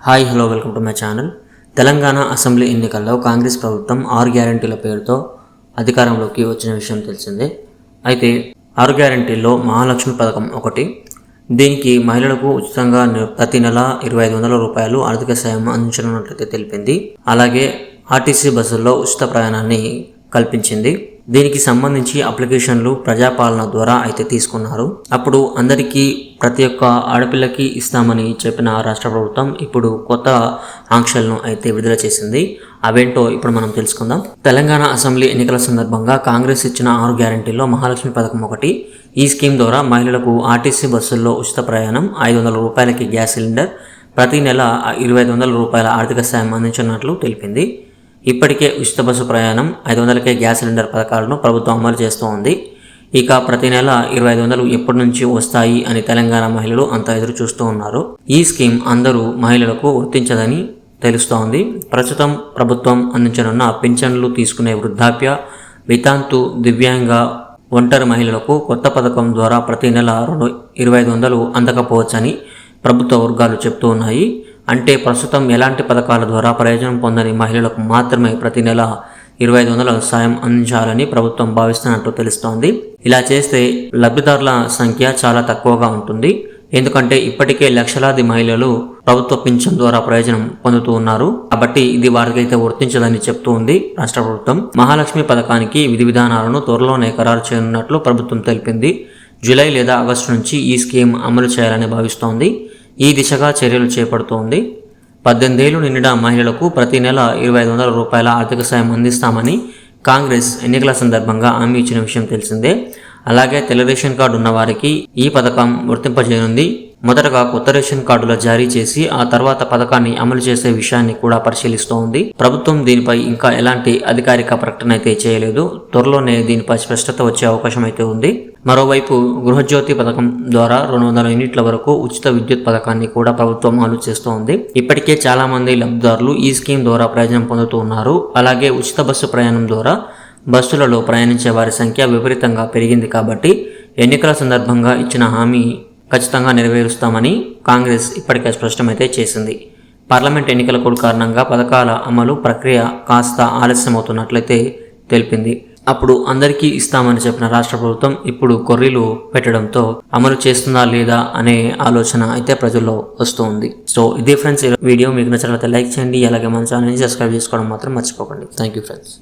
Hi hello welcome to my channel. Telangana assembly ఎన్నికల్లో కాంగ్రెస్ ప్రభుత్వం 6 గ్యారెంటీల పేరుతో అధికారంలోకి వచ్చిన విషయం తెలిసిందే. అయితే 6 గ్యారెంటీల్లో మహాలక్ష్మి పథకం ఒకటి. దీనికి మహిళలకు ఉచితంగా ప్రతి నెల 2500 రూపాయలు ఆర్థిక సాయం అందించనున్నట్లయితే తెలిపింది. అలాగే ఆర్టీసీ బస్సుల్లో ఉచిత ప్రయాణాన్ని కల్పించింది. దీనికి సంబంధించి అప్లికేషన్లు ప్రజాపాలన ద్వారా అయితే తీసుకున్నారు. అప్పుడు అందరికీ ప్రతి ఒక్క ఆడపిల్లకి ఇస్తామని చెప్పిన రాష్ట్ర ప్రభుత్వం ఇప్పుడు కొత్త ఆంక్షలను అయితే విడుదల చేసింది. అవేంటో ఇప్పుడు మనం తెలుసుకుందాం. తెలంగాణ అసెంబ్లీ ఎన్నికల సందర్భంగా కాంగ్రెస్ ఇచ్చిన 6 గ్యారెంటీల్లో మహాలక్ష్మి పథకం ఒకటి. ఈ స్కీమ్ ద్వారా మహిళలకు ఆర్టీసీ బస్సుల్లో ఉచిత ప్రయాణం, 500 రూపాయలకి గ్యాస్ సిలిండర్, ప్రతి నెల 2500 రూపాయల ఆర్థిక సాయం అందించినట్లు తెలిపింది. ఇప్పటికే ఉచిత బస్సు ప్రయాణం, 500కే గ్యాస్ సిలిండర్ పథకాలను ప్రభుత్వం అమలు చేస్తూ ఉంది. ఇక ప్రతి నెల 2500 ఎప్పటి నుంచి వస్తాయి అని తెలంగాణ మహిళలు అంతా ఎదురు చూస్తూ ఉన్నారు. ఈ స్కీమ్ అందరూ మహిళలకు వర్తించదని తెలుస్తోంది. ప్రస్తుతం ప్రభుత్వం అందించనున్న పింఛన్లు తీసుకునే వృద్ధాప్య, వితాంతు, దివ్యాంగ, ఒంటరి మహిళలకు కొత్త పథకం ద్వారా ప్రతి నెల 2500 అందకపోవచ్చని ప్రభుత్వ వర్గాలు చెప్తూ ఉన్నాయి. అంటే ప్రస్తుతం ఎలాంటి పథకాల ద్వారా ప్రయోజనం పొందని మహిళలకు మాత్రమే ప్రతి నెల 2500 సాయం అందించాలని ప్రభుత్వం భావిస్తున్నట్టు తెలుస్తోంది. ఇలా చేస్తే లబ్ధిదారుల సంఖ్య చాలా తక్కువగా ఉంటుంది. ఎందుకంటే ఇప్పటికే లక్షలాది మహిళలు ప్రభుత్వ పింఛన్ ద్వారా ప్రయోజనం పొందుతూ ఉన్నారు. కాబట్టి ఇది వారికైతే వర్తించదని చెప్తూ ఉంది రాష్ట్ర ప్రభుత్వం. మహాలక్ష్మి పథకానికి విధి విధానాలను త్వరలోనే ఖరారు చేయనున్నట్లు ప్రభుత్వం తెలిపింది. జూలై లేదా ఆగస్టు నుంచి ఈ స్కీమ్ అమలు చేయాలని భావిస్తోంది. ఈ దిశగా చర్యలు చేపడుతోంది. 18 ఏళ్లు నిండిన మహిళలకు ప్రతి నెల 2500 రూపాయల ఆర్థిక సాయం అందిస్తామని కాంగ్రెస్ ఎన్నికల సందర్భంగా హామీ ఇచ్చిన విషయం తెలిసిందే. అలాగే తెల్ల రేషన్ కార్డు ఉన్న వారికి ఈ పథకం వర్తింపజేయనుంది. మొదటగా కొత్త రేషన్ కార్డుల జారీ చేసి ఆ తర్వాత పథకాన్ని అమలు చేసే విషయాన్ని కూడా పరిశీలిస్తోంది. ప్రభుత్వం దీనిపై ఇంకా ఎలాంటి అధికారిక ప్రకటన అయితే చేయలేదు. త్వరలోనే దీనిపై స్పష్టత వచ్చే అవకాశం అయితే ఉంది. మరోవైపు గృహజ్యోతి పథకం ద్వారా 200 యూనిట్ల వరకు ఉచిత విద్యుత్ పథకాన్ని కూడా ప్రభుత్వం అమలు చేస్తోంది. ఇప్పటికే చాలా మంది లబ్ధిదారులు ఈ స్కీమ్ ద్వారా ప్రయోజనం పొందుతూ ఉన్నారు. అలాగే ఉచిత బస్సు ప్రయాణం ద్వారా బస్సులలో ప్రయాణించే వారి సంఖ్య విపరీతంగా పెరిగింది. కాబట్టి ఎన్నికల సందర్భంగా ఇచ్చిన హామీ ఖచ్చితంగా నెరవేరుస్తామని కాంగ్రెస్ ఇప్పటికే స్పష్టమైతే చేసింది. పార్లమెంట్ ఎన్నికల కోడ్ కారణంగా పథకాల అమలు ప్రక్రియ కాస్త ఆలస్యమవుతున్నట్లయితే తెలిపింది. అప్పుడు అందరికీ ఇస్తామని చెప్పిన రాష్ట్ర ప్రభుత్వం ఇప్పుడు కొర్రీలు పెట్టడంతో అమలు చేస్తుందా లేదా అనే ఆలోచన అయితే ప్రజల్లో వస్తుంది. సో ఇదే ఫ్రెండ్స్, వీడియో మీకు నచ్చినట్లయితే లైక్ చేయండి. అలాగే మన ఛానల్ని సబ్స్క్రైబ్ చేసుకోవడం మాత్రం మర్చిపోకండి. Thank you friends.